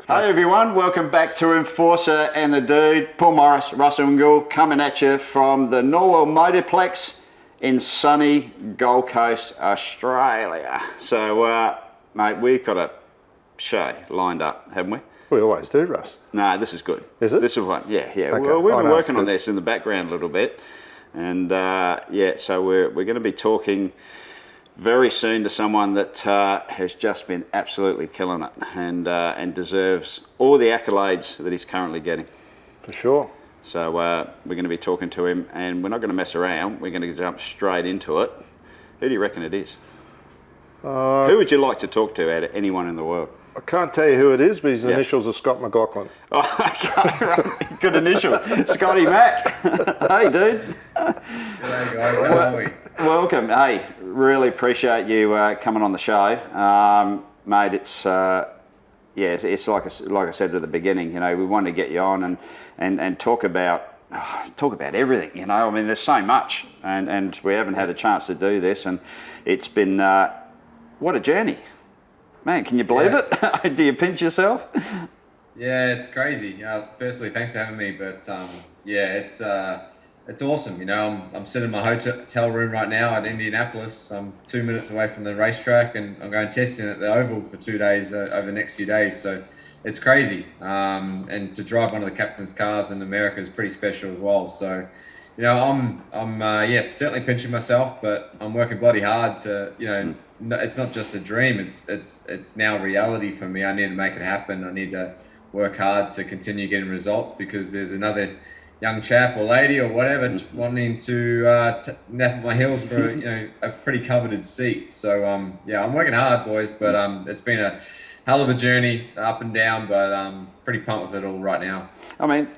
Hey everyone, welcome back to Enforcer and the Dude. Paul Morris, Russell Ingall coming at you from the Norwell Motorplex in sunny Gold Coast, Australia. So, mate, we've got a show lined up, haven't we? We always do, Russ. No, this is good. Is it? This is one, yeah. Okay. Well, we've been working on this in the background a little bit. And so we're going to be talking very soon to someone that has just been absolutely killing it and deserves all the accolades that he's currently getting. For sure. So we're going to be talking to him, and we're not going to mess around. We're going to jump straight into it. Who do you reckon it is? Who would you like to talk to out of anyone in the world? I can't tell you who it is, but his initials are Scott McLaughlin. Oh, okay, right. Good initial. Scotty Mac. Hey, dude. G'day guys, how are we? Welcome. Hey, really appreciate you coming on the show, mate. It's it's like I said at the beginning. You know, we wanted to get you on and talk about everything. You know, I mean, there's so much, and we haven't had a chance to do this, and it's been what a journey, man. Can you believe it? Do you pinch yourself? Yeah, it's crazy. Firstly, thanks for having me. But it's awesome. You know, I'm sitting in my hotel room right now at Indianapolis. I'm 2 minutes away from the racetrack, and I'm going testing at the Oval for 2 days over the next few days. So it's crazy. And to drive one of the captain's cars in America is pretty special as well. So, you know, I'm certainly pinching myself, but I'm working bloody hard to, you know, it's not just a dream. It's now reality for me. I need to make it happen. I need to work hard to continue getting results because there's another young chap or lady or whatever wanting to nap at my heels for a pretty coveted seat. So I'm working hard, boys, but it's been a hell of a journey, up and down, but I'm pretty pumped with it all right now. I mean,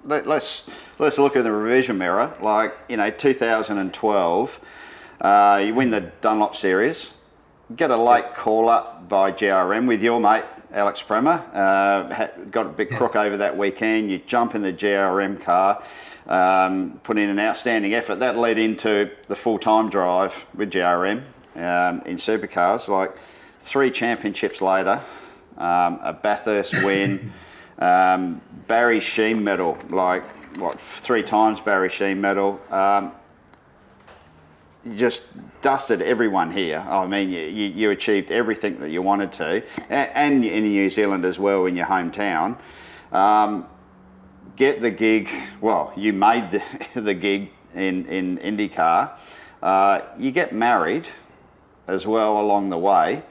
let's look in the revision mirror. Like, you know, 2012, you win the Dunlop Series, get a late call up by GRM with your mate Alex Premer, got a big crook over that weekend. You jump in the GRM car, put in an outstanding effort. That led into the full-time drive with GRM in supercars. Like 3 championships later, a Bathurst win, Barry Sheen medal. Like 3 times Barry Sheen medal. You just dusted everyone here. I mean, you achieved everything that you wanted to, and in New Zealand as well, in your hometown. Get the gig. Well, you made the gig in IndyCar. You get married as well along the way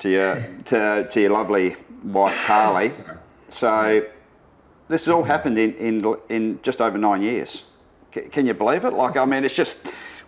to your lovely wife Carly. So this has all happened in just over 9 years. Can you believe it? Like, I mean, it's just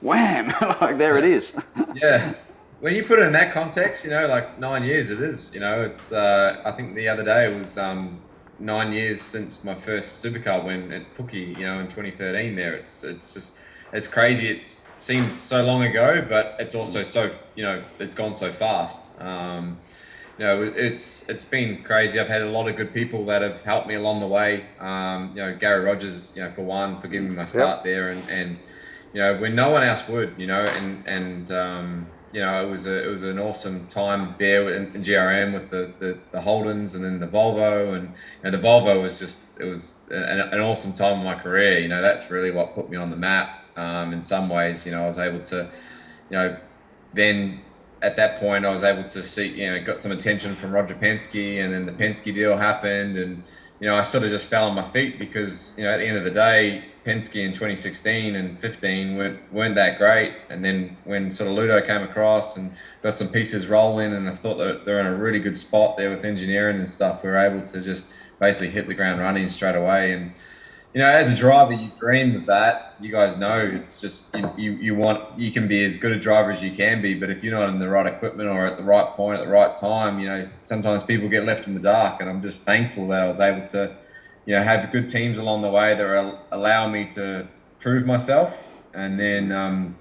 wham, like there it is. Yeah, when you put it in that context, you know, like 9 years it is, you know, it's I think the other day it was 9 years since my first supercar win at Pookie, you know, in 2013 there. It's crazy. It seems so long ago, but it's also so, you know, it's gone so fast. You know, it's been crazy. I've had a lot of good people that have helped me along the way. You know, Gary Rogers, you know, for one, for giving me my start there, and you know, when no one else would, you know, and you know, it was an awesome time there in GRM with the Holdens and then the Volvo, and you know, the Volvo was just, it was an awesome time in my career. You know, that's really what put me on the map. In some ways, you know, I was able to, you know, then at that point I was able to see, you know, got some attention from Roger Penske, and then the Penske deal happened, and you know, I sort of just fell on my feet because, you know, at the end of the day, Penske in 2016 and 15 weren't that great. And then when sort of Ludo came across and got some pieces rolling, and I thought that they're in a really good spot there with engineering and stuff, we were able to just basically hit the ground running straight away. And, you know, as a driver, you dream of that. You guys know, it's just, you can be as good a driver as you can be, but if you're not in the right equipment or at the right point at the right time, you know, sometimes people get left in the dark. And I'm just thankful that I was able to, you know, have good teams along the way that allow me to prove myself. And then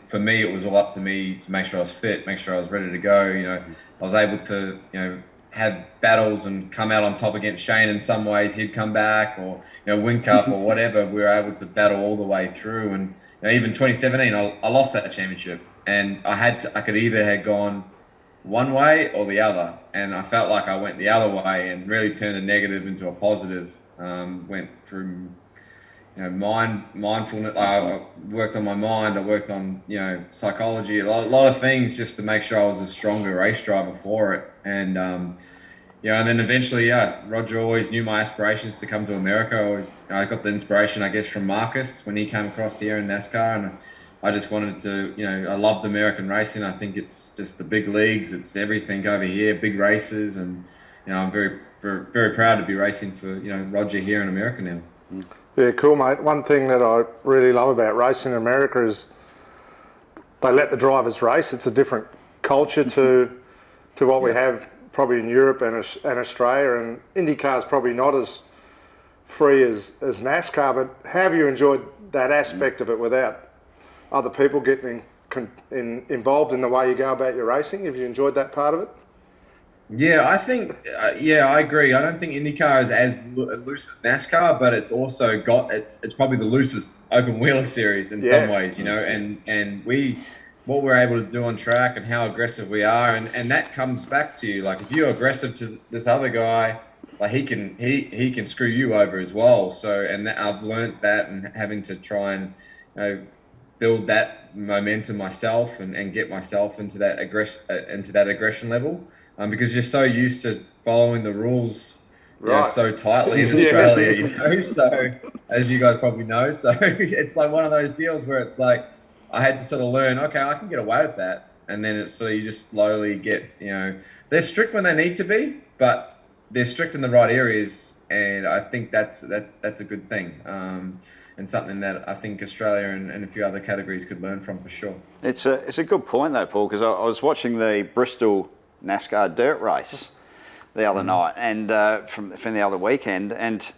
for me, it was all up to me to make sure I was fit, make sure I was ready to go. You know, I was able to, you know, have battles and come out on top against Shane in some ways. He'd come back, or, you know, win cup or whatever. We were able to battle all the way through. And, you know, even 2017, I lost that championship, and I could either have gone one way or the other. And I felt like I went the other way and really turned a negative into a positive. Went through, mindfulness. I worked on my mind. I worked on, psychology, a lot of things just to make sure I was a stronger race driver for it. And, and then eventually, Roger always knew my aspirations to come to America. I got the inspiration, I guess, from Marcus when he came across here in NASCAR. And I just wanted to, I loved American racing. I think it's just the big leagues. It's everything over here, big races. And, I'm very, very, very proud to be racing for, Roger here in America now. Yeah, cool, mate. One thing that I really love about racing in America is they let the drivers race. It's a different culture to what we have probably in Europe and Australia. And IndyCar is probably not as free as NASCAR, but how have you enjoyed that aspect of it without other people getting involved in the way you go about your racing? Have you enjoyed that part of it? Yeah, I think, I agree. I don't think IndyCar is as loose as NASCAR, but it's also it's probably the loosest open wheeler series in some ways, and what we're able to do on track and how aggressive we are. And that comes back to, like, if you're aggressive to this other guy, like he can screw you over as well. So, and I've learned that, and having to try and, build that momentum myself and get myself into that aggression level. Because you're so used to following the rules, so tightly in Australia, So, as you guys probably know, so it's like one of those deals where it's like I had to sort of learn, okay, I can get away with that, and then it's so you just slowly get, they're strict when they need to be, but they're strict in the right areas, and I think that's a good thing, and something that I think Australia and a few other categories could learn from for sure. It's a good point though, Paul, because I was watching the Bristol NASCAR dirt race the other night, and from the other weekend, and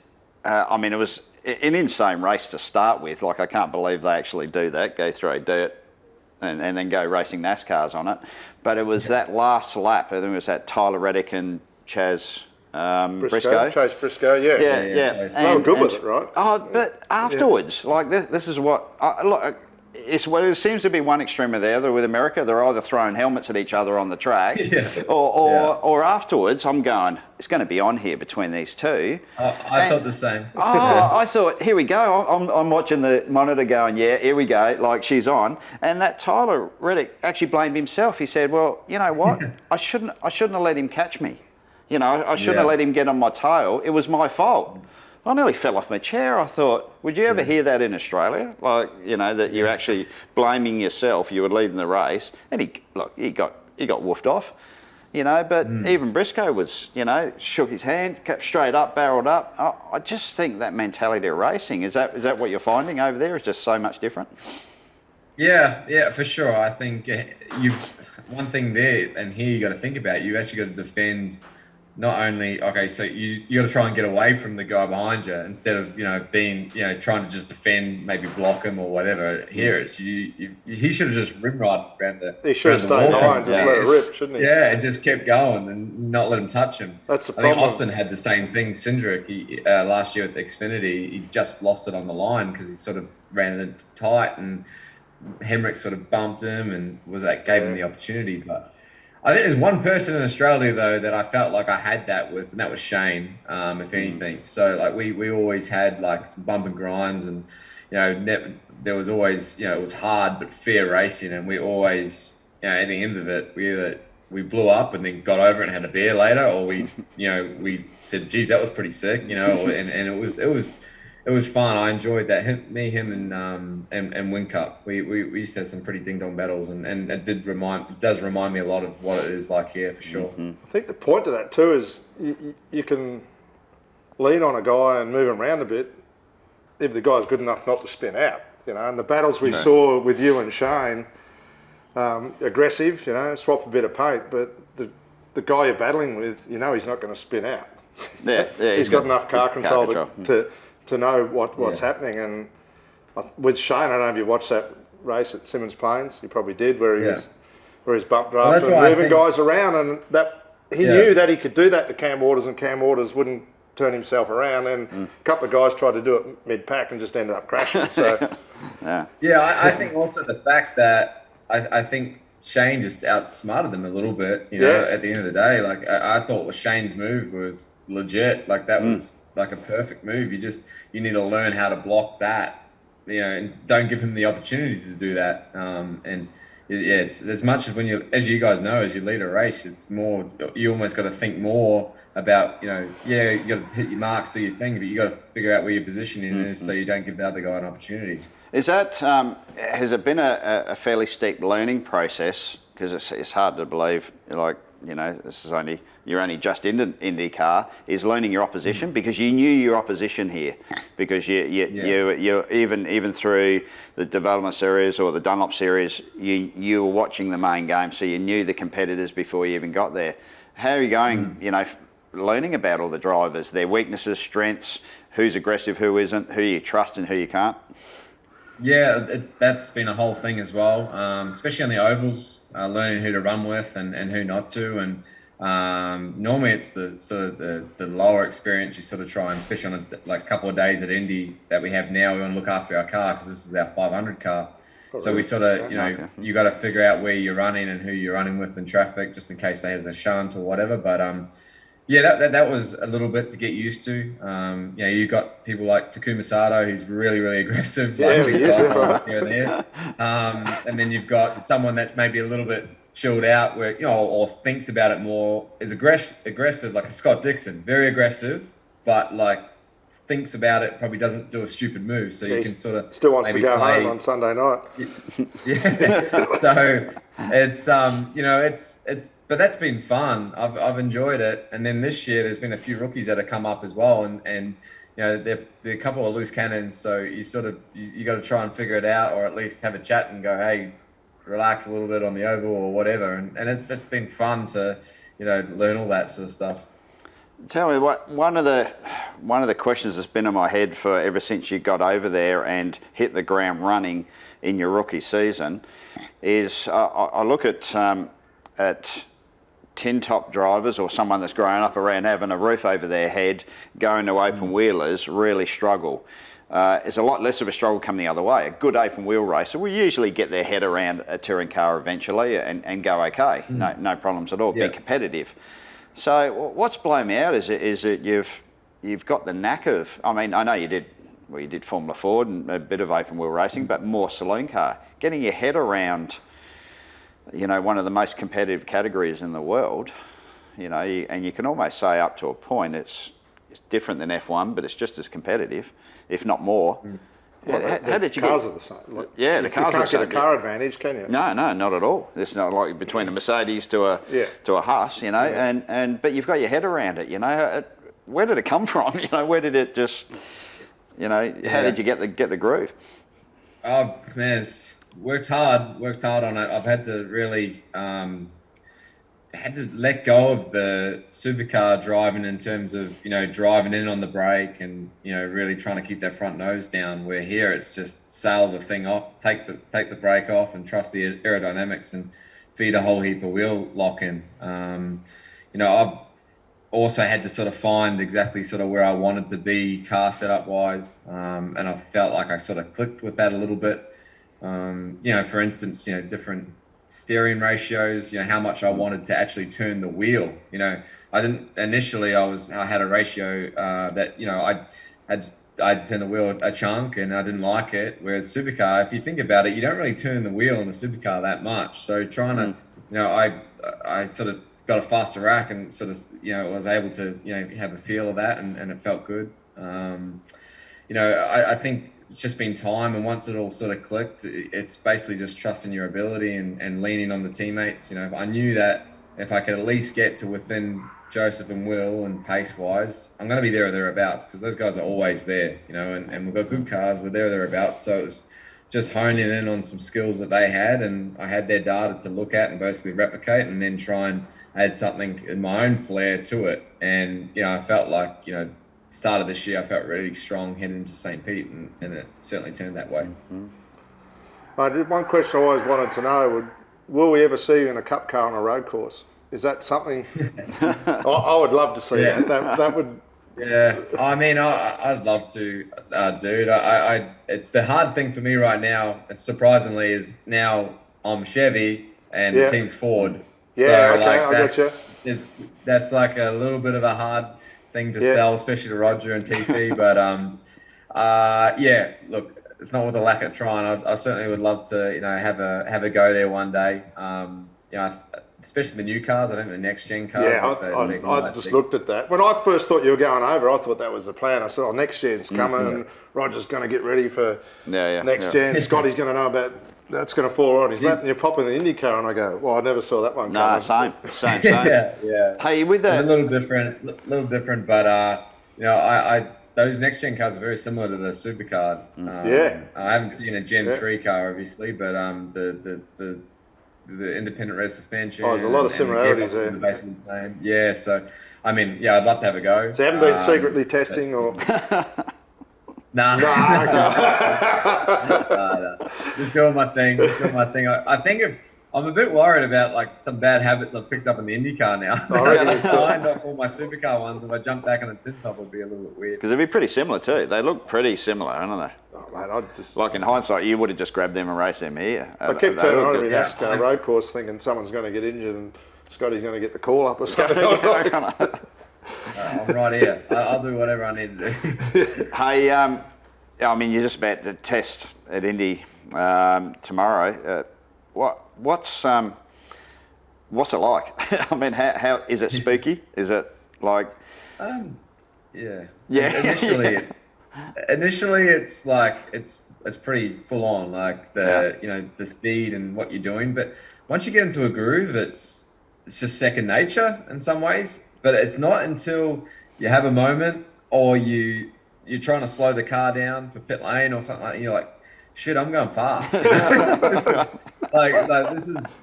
it was an insane race to start with. Like, I can't believe they actually do that, go through dirt and then go racing NASCARs on it. But it was that last lap, I think it was that Tyler Reddick and Chase Briscoe. Chase Briscoe, yeah. They were good with it, right? Oh, but afterwards, like this is what look. It seems to be one extreme or the other with America. They're either throwing helmets at each other on the track, or afterwards. I'm going, it's going to be on here between these two. I thought the same. I thought, here we go. I'm watching the monitor going, here we go, like she's on. And that Tyler Reddick actually blamed himself. He said, well, you know what? I shouldn't have let him catch me. I shouldn't have let him get on my tail. It was my fault. I nearly fell off my chair. I thought, would you ever hear that in Australia? Like, that you're actually blaming yourself. You were leading the race, and he got woofed off, But even Briscoe was, shook his hand, kept straight up, barreled up. I just think that mentality of racing is that what you're finding over there? Is just so much different. Yeah, for sure. I think one thing there, and here you got to think about. You actually got to defend. Not only, so you got to try and get away from the guy behind you instead of, being, trying to just defend, maybe block him or whatever. Here, he should have just rimrodded around the. He should have stayed behind, just let it rip, shouldn't he? Yeah, and just kept going and not let him touch him. That's the I problem. think Austin had the same thing. Cindric, last year at the Xfinity, he just lost it on the line because he sort of ran it tight, and Hemrick sort of bumped him and gave him the opportunity, but. I think there's one person in Australia though that I felt like I had that with, and that was Shane. If anything, so like we always had like some bump and grinds, and there was always it was hard but fair racing, and we always at the end of it we blew up and then got over it and had a beer later, or we said, geez, that was pretty sick, and it was fun. I enjoyed that. Him and Whincup. We used to have some pretty ding dong battles, and it does remind me a lot of what it is like here for sure. I think the point to that too is you can lean on a guy and move him around a bit if the guy's good enough not to spin out. And the battles we saw with you and Shane, aggressive. Swap a bit of paint, but the guy you're battling with, he's not going to spin out. Yeah, he's got enough car control to know what's happening. And with Shane, I don't know if you watched that race at Simmons Plains. You probably did, where he's bump draft and moving guys around, and that he knew that he could do that to Cam Waters, and Cam Waters wouldn't turn himself around. And a couple of guys tried to do it mid-pack and just ended up crashing. So I think also the fact that I think Shane just outsmarted them a little bit, you know, at the end of the day. Like, I thought Shane's move was legit. Like, that was like a perfect move. You need to learn how to block that, you know, and don't give him the opportunity to do that. And yeah, it's as much as as you guys know, as you lead a race, it's more, you almost got to think more about, you know, yeah, you got to hit your marks, do your thing, but you got to figure out where your positioning is so you don't give the other guy an opportunity. Is that, has it been a fairly steep learning process? Because it's hard to believe, like, you know, you're only just into IndyCar, is learning your opposition, because you knew your opposition here, because you even through the development series or the Dunlop series, you were watching the main game, so you knew the competitors before you even got there. How are you going, you know, learning about all the drivers, their weaknesses, strengths, who's aggressive, who isn't, who you trust and who you can't? Yeah, that's been a whole thing as well, especially on the ovals, learning who to run with and who not to. And normally it's the sort of the lower experience you sort of try, and especially on a couple of days at Indy that we have now, we want to look after our car because this is our 500 car. So we sort of, you know, you got to figure out where you're running and who you're running with in traffic, just in case there's a shunt or whatever. But yeah, that was a little bit to get used to. You know, you got people like Takuma Sato, who's really, really aggressive. Yeah, he is. Here and there. And then you've got someone that's maybe a little bit chilled out, where, you know, or thinks about it more, is aggressive, like a Scott Dixon, very aggressive, but like thinks about it, probably doesn't do a stupid move. So you can sort of still wants to go home on Sunday night. Yeah. So it's you know, but that's been fun. I've enjoyed it. And then this year there's been a few rookies that have come up as well, and you know, they're a couple of loose cannons, so you sort of you got to try and figure it out, or at least have a chat and go, hey, relax a little bit on the oval or whatever. And it's been fun to, you know, learn all that sort of stuff. Tell me, what one of the questions that's been in my head for ever since you got over there and hit the ground running in your rookie season is I look at tin top drivers or someone that's grown up around having a roof over their head, going to open wheelers, really struggle. It's a lot less of a struggle coming the other way. A good open wheel racer will usually get their head around a touring car eventually and go okay, no problems at all, be competitive. So what's blown me out is that you've got the knack of, I mean, I know you did Formula Ford and a bit of open wheel racing, but more saloon car. Getting your head around, you know, one of the most competitive categories in the world, you know, and you can almost say up to a point it's different than F1, but it's just as competitive, if not more. How did you cars are the same. Like, yeah, the cars are the same. You can't get a car advantage, can you? No, not at all. It's not like between a Mercedes to a Haas, you know. Yeah. But you've got your head around it, you know. Where did it come from? You know, where did it just, you know? How did you get the groove? Oh man, it's worked hard on it. I've had to really had to let go of the supercar driving in terms of, you know, driving in on the brake and, you know, really trying to keep that front nose down, where here it's just sail the thing off, take the brake off and trust the aerodynamics and feed a whole heap of wheel lock in. You know, I've also had to sort of find exactly sort of where I wanted to be car setup wise. And I felt like I sort of clicked with that a little bit. You know, for instance, you know, different steering ratios, you know, how much I wanted to actually turn the wheel. You know, I didn't initially. I had a ratio that, you know, I'd turn the wheel a chunk and I didn't like it. Whereas supercar, if you think about it, you don't really turn the wheel in the supercar that much. So trying to, you know, I sort of got a faster rack and sort of, you know, was able to, you know, have a feel of that and it felt good. You know, I think it's just been time, and once it all sort of clicked, it's basically just trusting your ability and leaning on the teammates. You know, I knew that if I could at least get to within Joseph and Will and pace wise, I'm going to be there or thereabouts, because those guys are always there, you know, and we've got good cars, we're there or thereabouts. So it was just honing in on some skills that they had, and I had their data to look at and basically replicate and then try and add something in my own flair to it. And, you know, I felt like, you know, start of this year, I felt really strong heading into St. Pete, and it certainly turned that way. One question I always wanted to know, will we ever see you in a cup car on a road course? Is that something I would love to see? Yeah. That would... Yeah, I mean, I'd love to, dude. The hard thing for me right now, surprisingly, is now I'm Chevy, and Yeah. the team's Ford. Yeah, so, okay, I got you. That's like a little bit of a hard thing to Yeah. sell, especially to Roger and TC. But yeah, look, it's not with a lack of trying. I certainly would love to, have a go there one day. Especially the new cars. I think the next gen cars. Yeah, like I just looked at that. When I first thought you were going over, I thought that was the plan. I said, oh, next gen's coming, and Roger's going to get ready for next gen. Scotty's going to know about that's going to fall on his lap, and you're popping the Indy Car, and I go, well, I never saw that one No, coming. same. yeah. Hey, with that, It's a little different, but I those next gen cars are very similar to the supercar. I haven't seen a Gen 3 car, obviously, but the independent rear suspension. Oh, there's a lot of similarities there. The basically the same. Yeah, so I mean, yeah, I'd love to have a go. So you haven't been secretly testing or? Nah. No. Just doing my thing. I think I'm a bit worried about like some bad habits I've picked up in the IndyCar now. Oh, really? I signed off all my supercar ones. If I jump back on a tin top, it would be a little bit weird. because it'd be pretty similar too. They look pretty similar, aren't they? Oh, mate, I'd just. Like in hindsight, you would have just grabbed them and raced them here. I keep turning on every Yeah. NASCAR road course thinking someone's going to get injured and Scotty's going to get the call up or something. I'm right here. I'll do whatever I need to do. Hey, I mean, you're just about to test at Indy tomorrow. What's it like? I mean, how is it spooky? Is it like? Yeah. Yeah. Initially, it's like it's pretty full on, like the speed and what you're doing. But once you get into a groove, it's just second nature in some ways. But it's not until you have a moment or you're trying to slow the car down for pit lane or something like that, and you're like, shit, I'm going fast.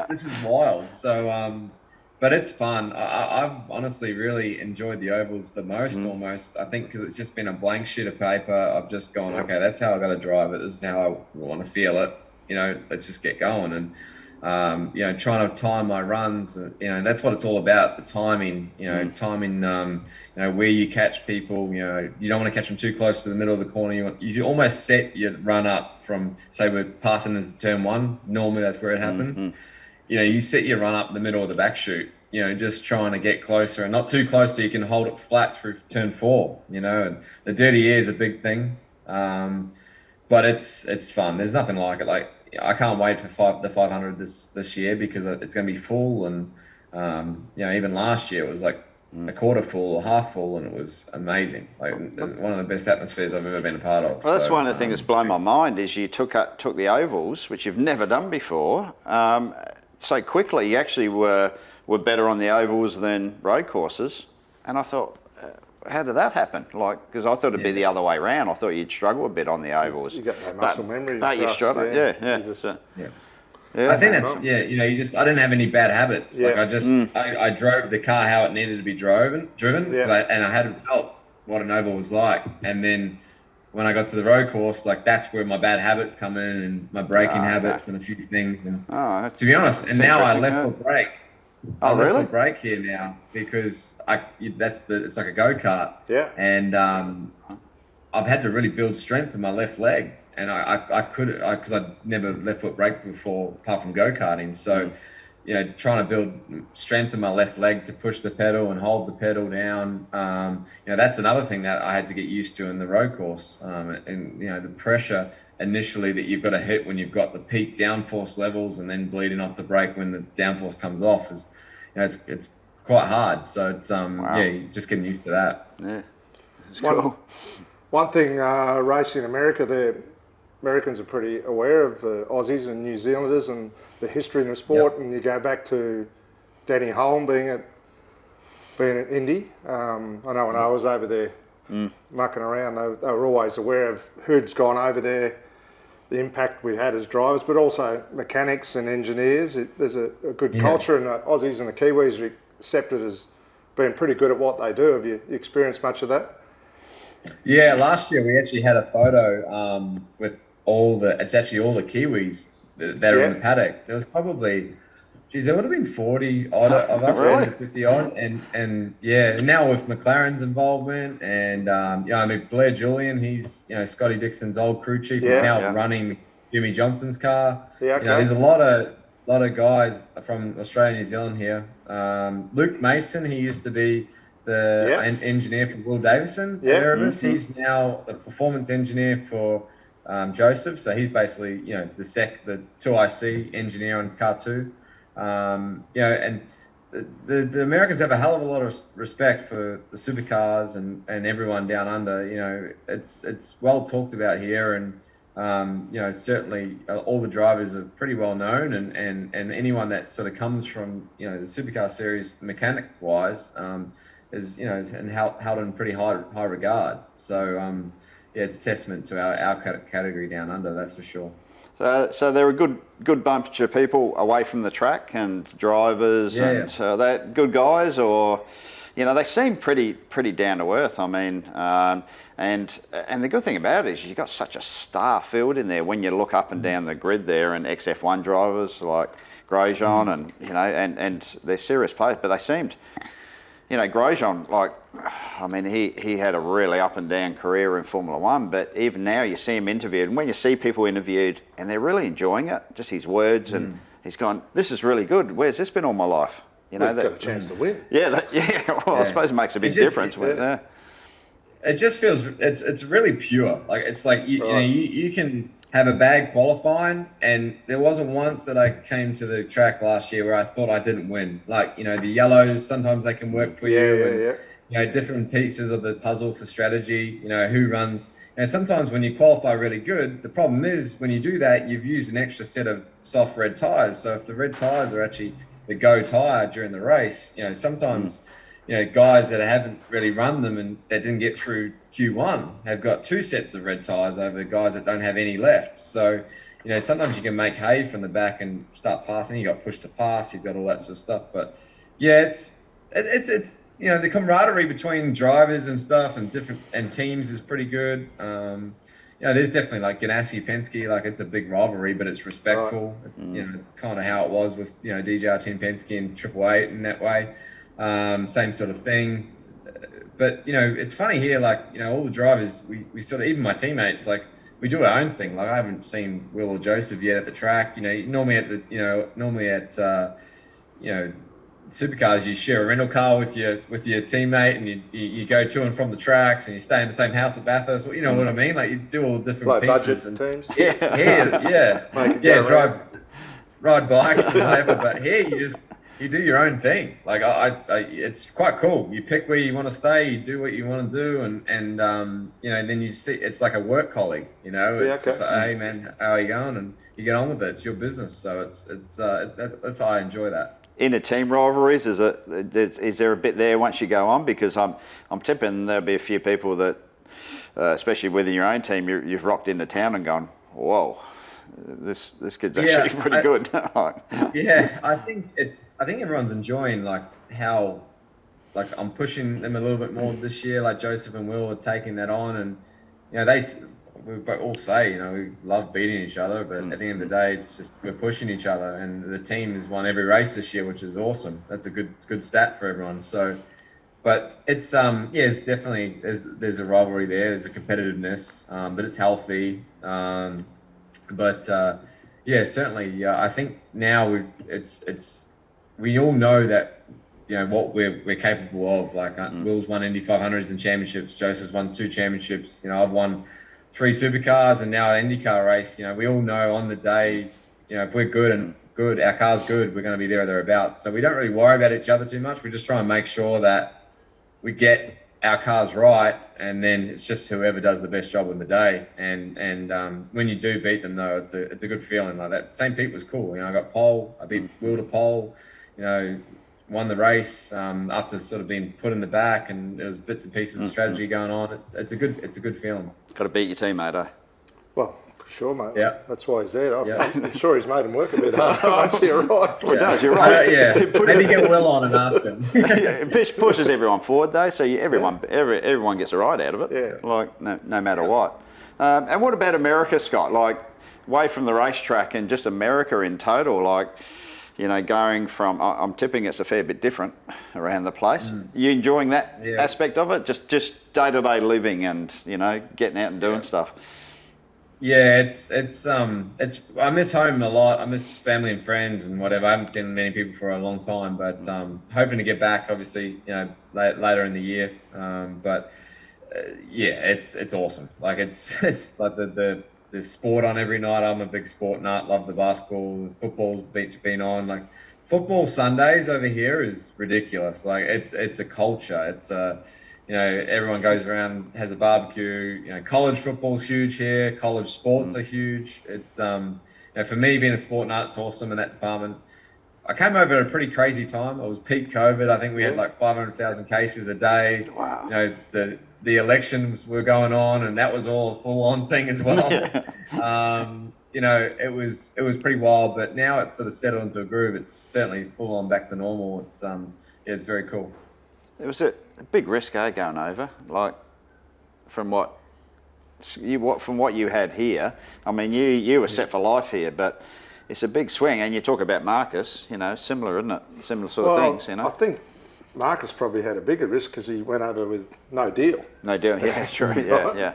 This is wild. So, but it's fun. I've honestly really enjoyed the ovals the most, almost. I think because it's just been a blank sheet of paper. I've just gone, okay, that's how I got to drive it. This is how I want to feel it. Let's just get going. And trying to time my runs. That's what it's all about. The timing. Timing. Where you catch people. You don't want to catch them too close to the middle of the corner. You almost set your run up from, say, we're passing into turn one. Normally, that's where it happens. You set your run up in the middle of the back chute, just trying to get closer and not too close so you can hold it flat through turn four, and the dirty air is a big thing. But it's fun. There's nothing like it. Like, I can't wait for the 500 this year because it's going to be full. And, even last year it was like a quarter full or half full, and it was amazing. Like one of the best atmospheres I've ever been a part of. Well, that's one of the things that's blown my mind is you took the ovals, which you've never done before, so quickly. You actually were better on the ovals than road courses, and I thought, how did that happen? Like, because I thought it'd be the other way around. I thought you'd struggle a bit on the ovals. You got no muscle memory. But you struggled, yeah. I think that's I didn't have any bad habits. Yeah. Like I drove the car how it needed to be driven, Yeah. and I hadn't felt what an oval was like. And then when I got to the road course, like that's where my bad habits come in and my braking habits and a few things. And to be honest, and now I left foot brake. Oh, really? Left foot brake here now because it's like a go-kart. Yeah. And I've had to really build strength in my left leg. And because I'd never left foot brake before, apart from go-karting. So, trying to build strength in my left leg to push the pedal and hold the pedal down. That's another thing that I had to get used to in the road course. And the pressure initially that you've got to hit when you've got the peak downforce levels and then bleeding off the brake when the downforce comes off is, it's quite hard. So it's just getting used to that. Yeah, it's cool. One thing, racing in America, the Americans are pretty aware of the Aussies and New Zealanders and the history in the sport. Yep. And you go back to Danny Holm being at Indy. I know when I was over there mucking around, they were always aware of who'd gone over there, the impact we had as drivers, but also mechanics and engineers. There's a good culture, and the Aussies and the Kiwis are accepted as being pretty good at what they do. Have you experienced much of that? Yeah, last year we actually had a photo with all the Kiwis that are in the paddock. There was probably, there would have been 40 odd of us, really? 50 odd, and now with McLaren's involvement and Blair Julian, he's Scotty Dixon's old crew chief. He's now running Jimmie Johnson's car. Yeah, okay. There's a lot of lot of guys from Australia and New Zealand here. Luke Mason, he used to be the engineer for Will Davison at Erebus. He's now the performance engineer for Joseph. So he's basically, the 2IC engineer on Car 2. And the Americans have a hell of a lot of respect for the supercars and everyone down under. It's well talked about here, and certainly all the drivers are pretty well known, and anyone that sort of comes from the supercar series mechanic wise is held in pretty high regard. So it's a testament to our category down under, that's for sure. So they're a good bunch of people away from the track and drivers, and they're good guys, or they seem pretty down to earth. I mean, and the good thing about it is you've got such a star field in there when you look up and down the grid there, and XF1 drivers like Grosjean, and they're serious players, but they seemed. Grosjean, he had a really up and down career in Formula One, but even now you see him interviewed, and when you see people interviewed and they're really enjoying it, just his words, and he's gone, this is really good. Where's this been all my life? Got a chance to win. I suppose it makes a big difference. It just feels, it's really pure. It's like, you can have a bad qualifying, and there wasn't once that I came to the track last year where I thought I didn't win. The yellows, sometimes they can work for you. Different pieces of the puzzle for strategy, who runs. Sometimes when you qualify really good, the problem is when you do that, you've used an extra set of soft red tires. So if the red tires are actually the go tire during the race, sometimes guys that haven't really run them and that didn't get through Q1 have got two sets of red tires over guys that don't have any left. So, sometimes you can make hay from the back and start passing. You got pushed to pass, you've got all that sort of stuff. But it's the camaraderie between drivers and stuff and teams is pretty good. There's definitely Ganassi, Penske, it's a big rivalry, but it's respectful. Kind of how it was with DJR Team Penske and Triple Eight in that way. Same sort of thing. But it's funny here, all the drivers, we sort of, even my teammates, we do our own thing. I haven't seen Will or Joseph yet at the track. Normally at supercars, you share a rental car with your teammate, and you go to and from the tracks, and you stay in the same house at Bathurst. You know what I mean? You do all the different pieces. Budget teams. Ride bikes and whatever. But here you do your own thing. It's quite cool. You pick where you want to stay, you do what you want to do, and then you see it's like a work colleague. It's just hey man, how are you going? And you get on with it. It's your business. So that's how I enjoy that. Inner team rivalries, is there a bit there once you go on? Because I'm tipping there'll be a few people that, especially within your own team, you've rocked into town and gone, whoa. This kid's actually pretty good. I think everyone's enjoying how I'm pushing them a little bit more this year. Joseph and Will are taking that on, and we all say we love beating each other, but at the end of the day, it's just we're pushing each other, and the team has won every race this year, which is awesome. That's a good stat for everyone. So, but it's it's definitely there's a rivalry there. There's a competitiveness, but it's healthy. But certainly, I think now we all know that what we're capable of. Will's won Indy 500s and championships. Joseph's won 2 championships. I've won 3 supercars, and now an IndyCar race. We all know on the day, if we're good, our car's good, we're going to be there or thereabouts. So we don't really worry about each other too much. We just try and make sure that we get our car's right, and then it's just whoever does the best job in the day. And when you do beat them, though, it's a good feeling. That St. Pete was cool. I got pole. I beat Will to pole. Won the race after sort of being put in the back, and there was bits and pieces of strategy going on. It's a good feeling. Got to beat your teammate, eh? Well, for sure, mate. Yeah. That's why he's there. I'm sure he's made him work a bit harder once he arrived. Well, it does, you're right. Maybe get Will on and ask him. It pushes everyone forward, though, so everyone gets a ride out of it. Yeah. No matter what. And what about America, Scott? Away from the racetrack and just America in total, going from, I'm tipping it's a fair bit different around the place. You enjoying that aspect of it? Just day-to-day living and, getting out and doing stuff? Yeah, it's I miss home a lot. I miss family and friends and whatever. I haven't seen many people for a long time, but hoping to get back. Obviously, later in the year. But yeah, it's awesome. Like it's like the sport on every night. I'm a big sport nut. Love the basketball, the football's been on. Like football Sundays over here is ridiculous. Like it's a culture. It's everyone goes around, has a barbecue. College football's huge here. College sports are huge. It's for me being a sport nut, it's awesome in that department. I came over at a pretty crazy time. It was peak COVID. I think we had like 500,000 cases a day. Wow. The elections were going on, and that was all a full-on thing as well. It was pretty wild, but now it's sort of settled into a groove. It's certainly full-on back to normal. It's very cool. It was a big risk, going over. Like from what you had here. I mean, you were set for life here, but it's a big swing. And you talk about Marcus, similar, isn't it? Similar sort of things, I think Marcus probably had a bigger risk because he went over with no deal. No deal, yeah, sure, yeah.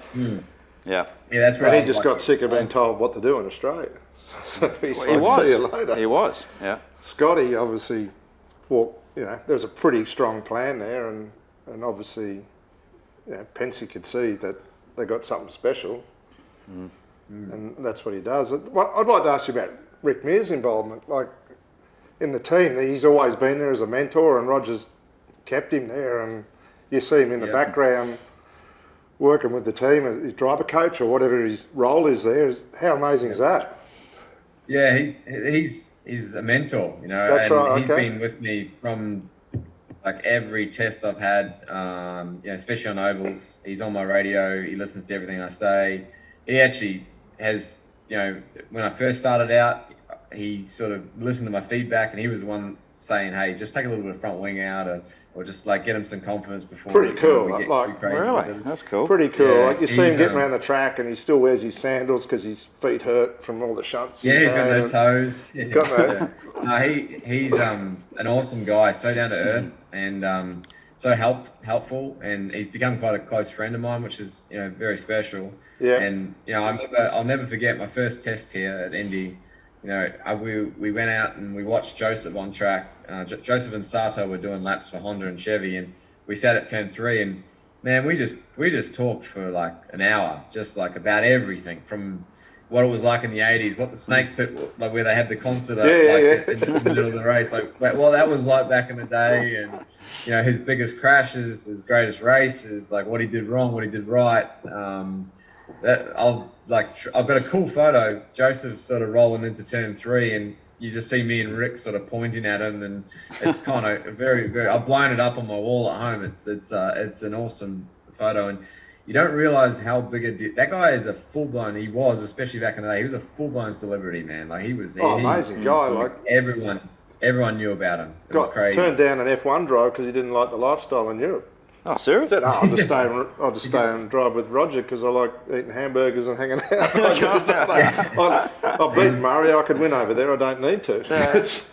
Yeah, that's right. And he just got sick of being told what to do in Australia. He's He was. See you later. He was, yeah. Scotty obviously, there was a pretty strong plan there, and obviously, Pensy could see that they got something special, and that's what he does. I'd like to ask you about Rick Mears' involvement, like in the team. He's always been there as a mentor, and Roger's kept him there, and you see him in the background working with the team as his driver coach or whatever his role is there. How amazing is that? Yeah, he's a mentor, That's and right. He's been with me from like every test I've had, especially on ovals. He's on my radio. He listens to everything I say. He actually has, when I first started out, he sort of listened to my feedback, and he was the one saying, "Hey, just take a little bit of front wing out, or just like get him some confidence before." Pretty cool. We get Like, too crazy Really? with him. That's cool. Pretty cool. Yeah, Like you see him he's, getting around the track, and he still wears his sandals because his feet hurt from all the shunts. Yeah, he's got no toes. Got no. No, he's an awesome guy, so down to earth, and so helpful, and he's become quite a close friend of mine, which is very special. Yeah. And I'll never forget my first test here at Indy. We went out and we watched Joseph on track. Joseph and Sato were doing laps for Honda and Chevy, and we sat at turn 3, and man, we just talked for like an hour, just like about everything from what it was like in the 80s, what the snake pit, like where they had the concert in the middle of the race, like what that was like back in the day, and his biggest crashes, his greatest races, like what he did wrong, what he did right. I've got a cool photo. Joseph sort of rolling into turn 3, and you just see me and Rick sort of pointing at him, and it's kind of very, very. I've blown it up on my wall at home. It's an awesome photo, and you don't realize how big that guy is. A full blown. He was, especially back in the day. He was a full blown celebrity, man. Like he was. Amazing guy. Like everyone knew about him. It was crazy. Turned down an F1 drive because he didn't like the lifestyle in Europe. Oh, serious? Said, I'll just stay and drive with Roger because I like eating hamburgers and hanging out. I've beaten Murray. I could win over there. I don't need to. It's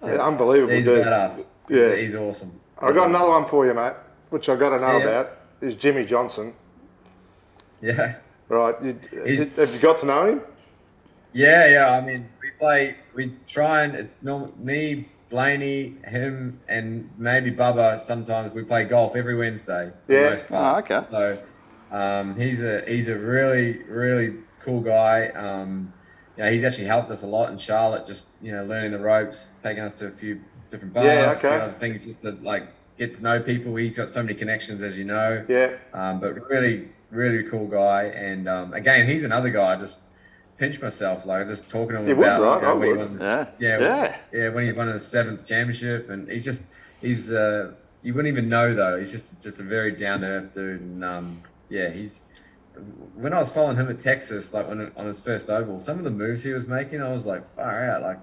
unbelievable. He's dude. badass. Yeah, he's awesome. I've got another one for you, mate, which I've got to know about. Is Jimmie Johnson. Yeah. Right. Have you got to know him? Yeah. I mean, we try and it's me, Blaney, him, and maybe Bubba. Sometimes we play golf every Wednesday. Yeah. Oh, okay. So he's a really, really cool guy. He's actually helped us a lot in Charlotte, just learning the ropes, taking us to a few different bars, a few other things, just to like get to know people. He's got so many connections, as you know. Yeah. But really, really cool guy. And again, he's another guy. I just pinch myself, like just talking to him about when he won when he won the 7th championship, and he's you wouldn't even know though. He's just a very down to earth dude, and he's. When I was following him at Texas, like on his first oval, some of the moves he was making, I was like, far out, like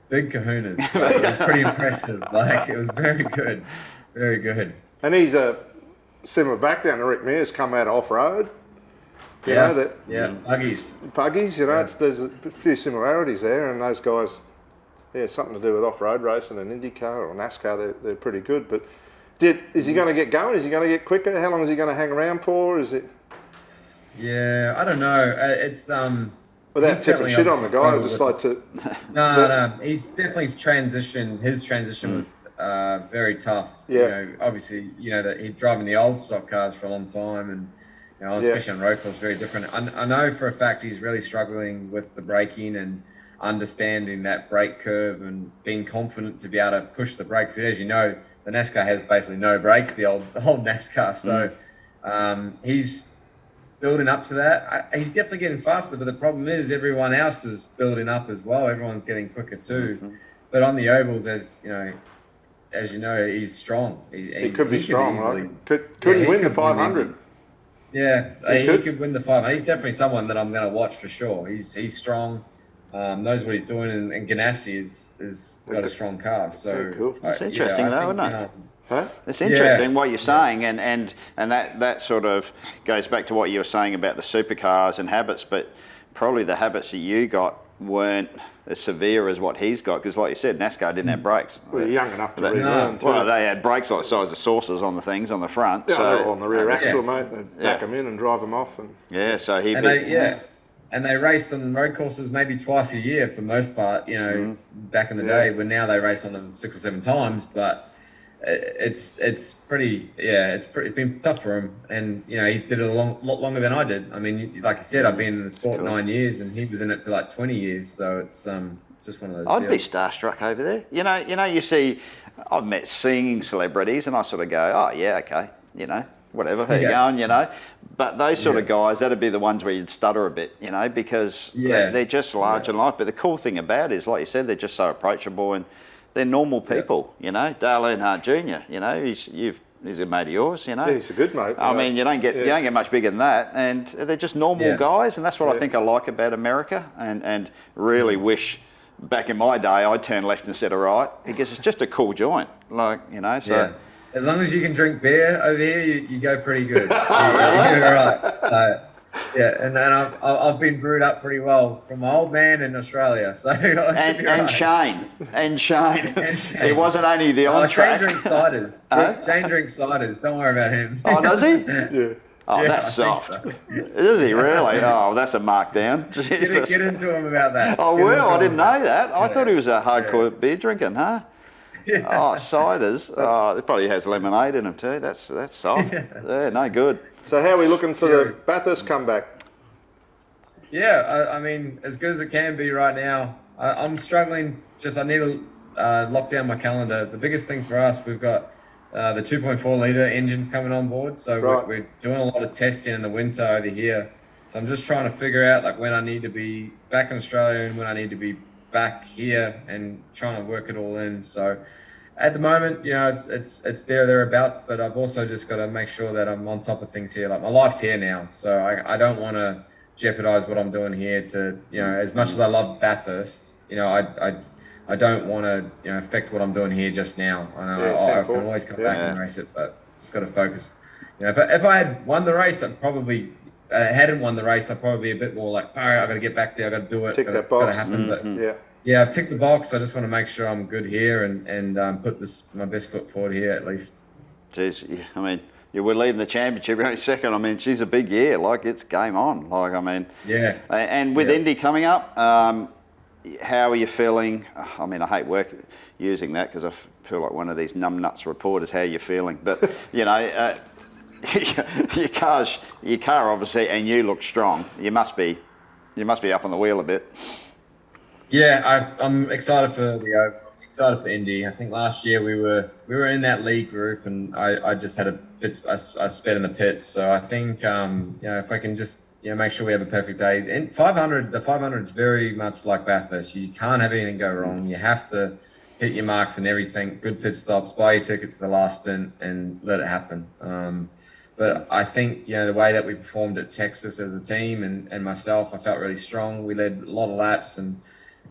big kahunas. Like, it was pretty impressive. Like it was very good, very good. And he's a similar background to Rick Mears, come out off road. Buggies. There's a few similarities there, and those guys, something to do with off-road racing and IndyCar or NASCAR. They're pretty good. But is he going to get going? Is he going to get quicker? How long is he going to hang around for? Is it? Yeah, I don't know. Without he's tipping certainly shit on the guy, I'd obviously just like to. No. He's definitely transition. His transition was very tough. Yeah. You know, obviously, you know that he'd driving the old stock cars for a long time, and you know, especially on road course, very different. I know for a fact he's really struggling with the braking and understanding that brake curve and being confident to be able to push the brakes. As you know, the NASCAR has basically no brakes. The old NASCAR, so he's building up to that. He's definitely getting faster, but the problem is everyone else is building up as well. Everyone's getting quicker too. But on the ovals, as you know, he's strong. He could be strong, easily, right? Could he win the 500? Yeah, he could win the 500. He's definitely someone that I'm going to watch for sure. He's strong, knows what he's doing, and Ganassi is got a strong car. So cool. It's interesting though, isn't it? Huh? It's interesting what you're saying, and that sort of goes back to what you were saying about the supercars and habits, but probably the habits that you got weren't as severe as what he's got, because like you said, NASCAR didn't have brakes. Well, you're young enough to relearn too. Well, they had brakes like the size of saucers on the things on the front. Yeah, so they're all on the rear axle, mate. They back them in and drive them off. And so he and they race on road courses maybe twice a year for the most part. You know, back in the day, when now they race on them 6 or 7 times, but it's pretty. It's been tough for him, and you know he did it a lot longer than I did. I mean, like you said, I've been in the sport 9 years, and he was in it for like 20 years. So it's just one of those. I'd deals. be starstruck over there. You know, you see, I've met singing celebrities, and I sort of go, oh yeah, okay, you know, whatever, how you going, you know. But those sort of guys, that'd be the ones where you'd stutter a bit, you know, because they're just large and light. But the cool thing about it is, like you said, they're just so approachable and they're normal people, you know. Dale Earnhardt Jr., you know, he's a mate of yours, you know. Yeah, he's a good mate. I mean, you don't get much bigger than that, and they're just normal guys, and that's what I think I like about America, and really wish back in my day I'd turn left instead of right, because it's just a cool joint, like, you know. So. Yeah. As long as you can drink beer over here, you go pretty good. You're right. So, yeah, and then I've been brewed up pretty well from my old man in Australia. So and Shane. It wasn't only the on track. Shane drinks ciders. Shane drinks ciders. Don't worry about him. Oh, does he? Yeah. Oh, that's soft. So. Is he really? Oh, that's a markdown. Get into him about that. Oh, well, I didn't know that. I thought he was a hardcore beer drinking, huh? Yeah. Oh, ciders. Oh, it probably has lemonade in them too. That's soft. Yeah, no good. So how are we looking for the Bathurst comeback? Yeah, I mean, as good as it can be right now. I'm struggling. I need to lock down my calendar. The biggest thing for us, we've got the 2.4 litre engines coming on board. So we're doing a lot of testing in the winter over here. So I'm just trying to figure out like when I need to be back in Australia and when I need to be back here and trying to work it all in. So at the moment, you know, it's thereabouts, but I've also just got to make sure that I'm on top of things here. Like my life's here now, so I don't want to jeopardize what I'm doing here to, you know, as much as I love Bathurst, you know, I don't want to, you know, affect what I'm doing here just now. I know I can always come back and race it, but just got to focus. You know, if I had won the race, I'd probably hadn't won the race, I'd probably be a bit more like, all right, I got to get back there, I got to do it. Tick that box. It's got to happen. But yeah, I've ticked the box. I just want to make sure I'm good here and put my best foot forward here at least. Jeez, I mean, you were leading the championship, you're only second. I mean, she's a big year. Like, it's game on. Like, I mean, And with Indy coming up, how are you feeling? I mean, I hate using that because I feel like one of these numbnuts reporters. How are you feeling? But you know, your car obviously, and you look strong. You must be up on the wheel a bit. Yeah, I'm excited for Indy. I think last year we were in that lead group, and I just had I sped in the pits. So I think you know, if I can just, you know, make sure we have a perfect day. And the 500 is very much like Bathurst. You can't have anything go wrong. You have to hit your marks and everything. Good pit stops, buy your ticket to the last stint, and let it happen. But I think, you know, the way that we performed at Texas as a team and myself, I felt really strong. We led a lot of laps, and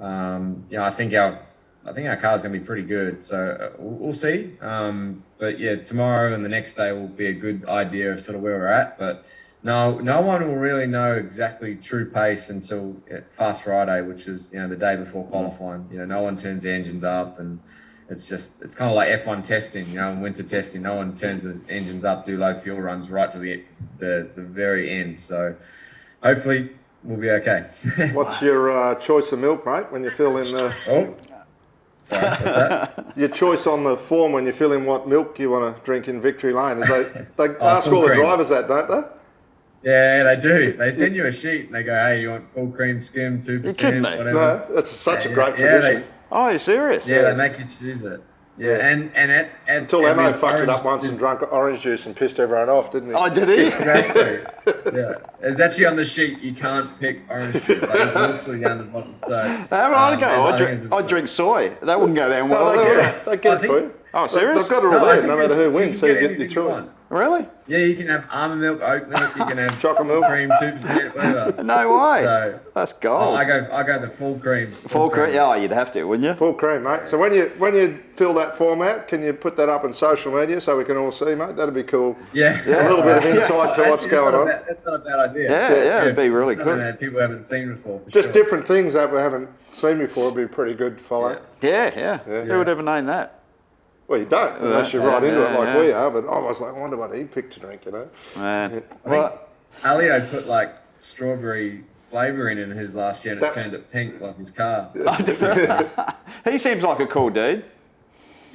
you know, I think our car's going to be pretty good. So we'll see. But yeah, tomorrow and the next day will be a good idea of sort of where we're at. But no one will really know exactly true pace until Fast Friday, which is, you know, the day before qualifying. You know, no one turns the engines up and it's kind of like F1 testing, you know, in winter testing, no one turns the engines up, do low fuel runs right to the very end. So hopefully we'll be okay. What's your choice of milk, mate, when you fill in the... Oh, sorry, what's that? Your choice on the form when you fill in what milk you want to drink in Victory Lane. They ask all the drivers that, don't they? Yeah, they do. They send you a sheet and they go, hey, you want full cream skim, 2%, You're kidding me. whatever. No, that's such a great tradition. Oh, you're serious? Yeah, they make you choose it. Yeah, and at Until at Emo these fucked it orange up once and drunk orange juice and pissed everyone off, didn't he? Oh, did he? Exactly. Yeah, it's actually on the sheet. You can't pick orange juice. Like, it's literally down the bottom. So How would I go? I'd drink soy. That wouldn't go down well. They get it for you. Oh, serious? They've got it all there, no matter who wins, so you get your choice. Really? Yeah, you can have almond milk, oat milk. You can have Chocolate milk. cream, 2%, whatever. No way. So, That's gold. I go the full cream. Full cream. Yeah, you'd have to, wouldn't you? Full cream, mate. So when you fill that form out, can you put that up on social media so we can all see, mate? That'd be cool. Yeah. A little bit of insight to what's going on. That's not a bad idea. Yeah, it'd be really Something good. that people haven't seen before. For Just sure. different things that we haven't seen before would be pretty good to follow. Yeah. Who would ever known that? Well, you don't, unless you're right into it like yeah. we are, but I was like, I wonder what he picked to drink, you know? Man. I think Alio put like strawberry flavour in his last year and it turned it pink like his car. He seems like a cool dude.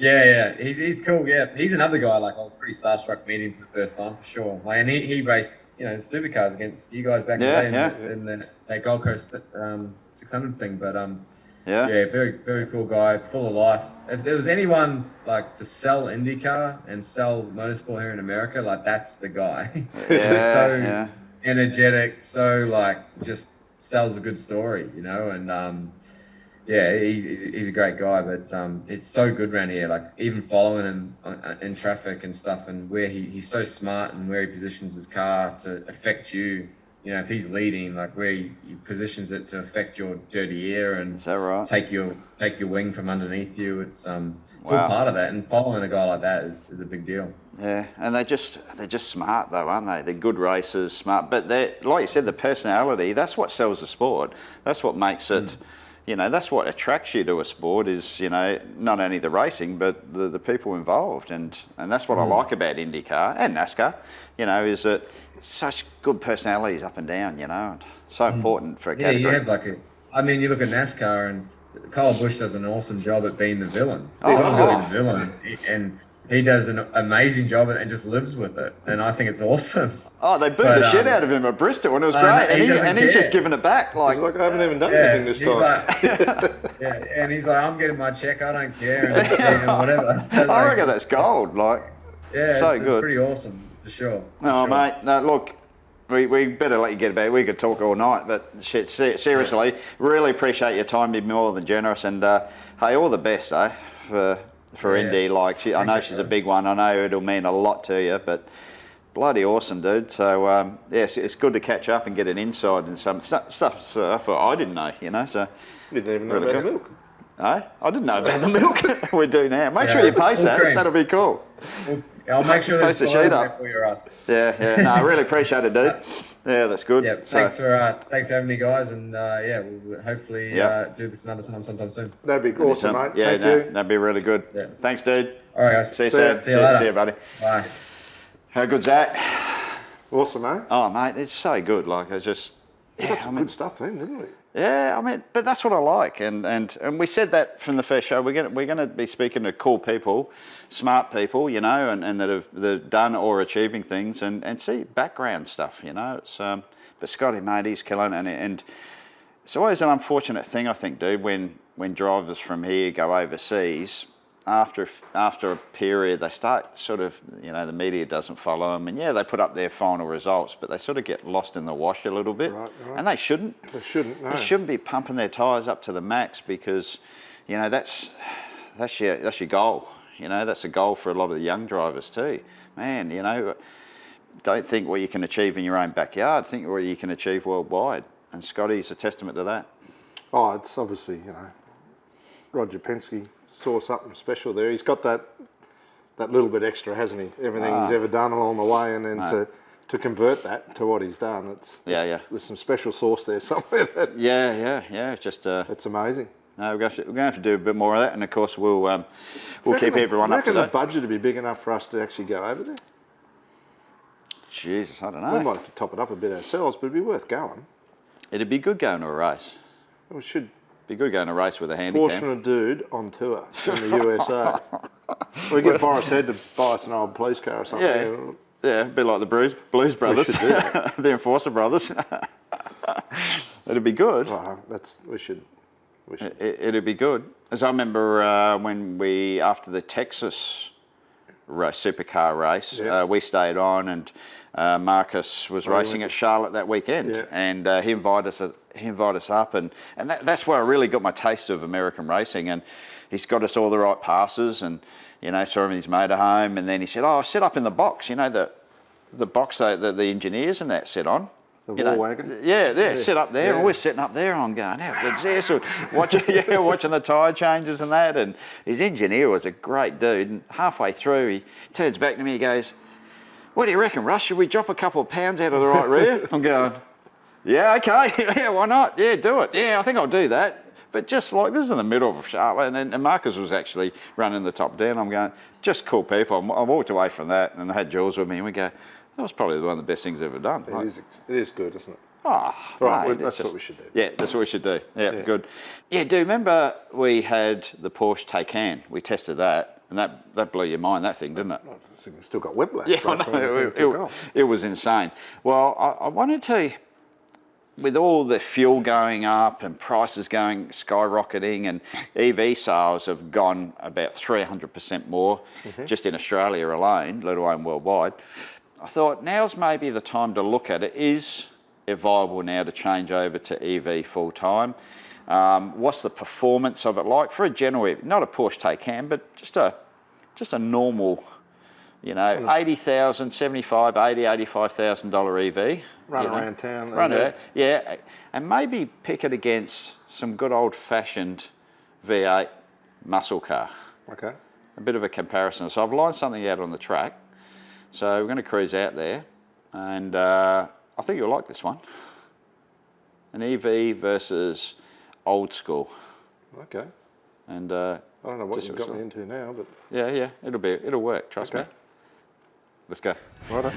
Yeah, he's cool. Yeah, he's another guy. Like I was pretty starstruck meeting him for the first time for sure. Like, and he raced, you know, supercars against you guys back in the day in the Gold Coast 600 thing. But yeah, very very cool guy, full of life. If there was anyone like to sell IndyCar and sell motorsport here in America, like that's the guy. So energetic, so like just sells a good story, you know, and yeah, he's a great guy, but it's so good around here. Like even following him in traffic and stuff, and where he's so smart and where he positions his car to affect you. You know, if he's leading, like where he positions it to affect your dirty air and Is that right? take your wing from underneath you. It's all part of that. And following a guy like that is a big deal. Yeah, and they're just smart though, aren't they? They're good racers, smart, but they're, like you said, the personality. That's what sells the sport. That's what makes it. You know, that's what attracts you to a sport is, you know, not only the racing, but the people involved. And that's what I like about IndyCar and NASCAR, you know, is that such good personalities up and down, you know, and so important for a category. Yeah, you have like you look at NASCAR and Kyle Busch does an awesome job at being the villain. Someone's being the villain, and he does an amazing job and just lives with it. And I think it's awesome. Oh, they booed the shit out of him at Bristol, and it was great. And he's just giving it back. Like, He's like, I haven't even done anything this time. Like, and he's like, I'm getting my check, I don't care, and whatever. So, I reckon that's gold. Like, so it's good. pretty awesome for sure. Mate, no, look, we better let you get about it. We could talk all night, but shit, seriously, really appreciate your time. Be more than generous, and hey, all the best, for Indy. Like, I know she's a big one. I know it'll mean a lot to you, but bloody awesome, dude. So yes, it's good to catch up and get an insight and some stuff I didn't know, you know. So You didn't even know about the milk. I didn't know about the milk. We do now. Make sure you post that. Cream. That'll be cool. I'll make sure there's Post the soil sheet there up. for you, Russ. Yeah. No, I really appreciate it, dude. Yeah, that's good. Yeah, thanks for having me, guys, and we'll hopefully do this another time sometime soon. That'd be awesome, mate. Yeah, Thank you. that'd be really good. Yeah. Thanks, dude. All right, guys. See you See ya. soon. See you later. See you, buddy. Bye. How good's that? Awesome, mate. Oh, mate, it's so good. Like, I just... We got some good stuff then, didn't we? Yeah, I mean, but that's what I like, and we said that from the first show. We're gonna be speaking to cool people, smart people, you know, and that have done or achieving things, and see background stuff, you know. It's but Scotty, mate, he's killing, and it's always an unfortunate thing, I think, dude, when drivers from here go overseas. After a period, they start sort of, you know, the media doesn't follow them, and they put up their final results, but they sort of get lost in the wash a little bit, Right. and they shouldn't. They shouldn't, no. They shouldn't be pumping their tyres up to the max because, you know, that's your goal. You know, that's a goal for a lot of the young drivers too. Man, you know, don't think what you can achieve in your own backyard. Think what you can achieve worldwide. And Scotty's a testament to that. Oh, it's obviously, you know, Roger Penske saw something special there. He's got that little bit extra, hasn't he? Everything he's ever done along the way, and then to convert that to what he's done, there's some special sauce there somewhere. Yeah. Just it's amazing. No, we're going to have to do a bit more of that, and of course we'll keep everyone up to the date. budget would be big enough for us to actually go over there? Jesus, I don't We'd know. like to top it up a bit ourselves, but it'd be worth going. It'd be good going to a race. We should. Be good going to a race with a handicap. Fortunate dude on tour in the USA. We get Boris Head to buy us an old police car or something. Yeah. Yeah, a bit like the Blues Brothers, should do that. the Enforcer Brothers. It'd be good. Well, we should. It'd be good. As I remember when after the Texas supercar race, we stayed on, and Marcus was racing at Charlotte that weekend, and he invited us up, and that's where I really got my taste of American racing. And he's got us all the right passes, and saw him in his motorhome, and then he said, "Oh, sit up in the box, the box that the engineers and that sit on." The war wagon? Yeah, sit up there, and we're sitting up there, and I'm going, how good's this? Watching the tyre changes and that, and his engineer was a great dude, and halfway through he turns back to me, he goes, "What do you reckon, Russ? Should we drop a couple of pounds out of the right rear?" I'm going, "Yeah, okay, yeah, why not? Yeah, do it. Yeah, I think I'll do that." But just like, this is in the middle of Charlotte, and Marcus was actually running the top down. I'm going, just cool people. I walked away from that, and I had Jules with me, and we go, that was probably one of the best things I've ever done. It is good, isn't it? Oh, right, mate, that's what we should do. Yeah, that's what we should do. Yeah, good. Yeah, do you remember we had the Porsche Taycan? We tested that, and that blew your mind, that thing, didn't it? I think we've still got whiplash. Yeah, I know. It was insane. Well, I wanted to, with all the fuel going up and prices skyrocketing, and EV sales have gone about 300% more just in Australia alone, let alone worldwide. I thought now's maybe the time to look at it. Is it viable now to change over to EV full time? What's the performance of it like for a general, not a Porsche Taycan, but just a normal, $80,000, $75,000, $80,000, $85,000 EV. Run around town. Run it, yeah, and maybe pick it against some good old-fashioned V8 muscle car. Okay. A bit of a comparison. So I've lined something out on the track. So we're going to cruise out there, and I think you'll like this one. An EV versus old school. Okay. And I don't know what you've got me into now, but yeah, it'll work. Trust me. Let's go. Righto.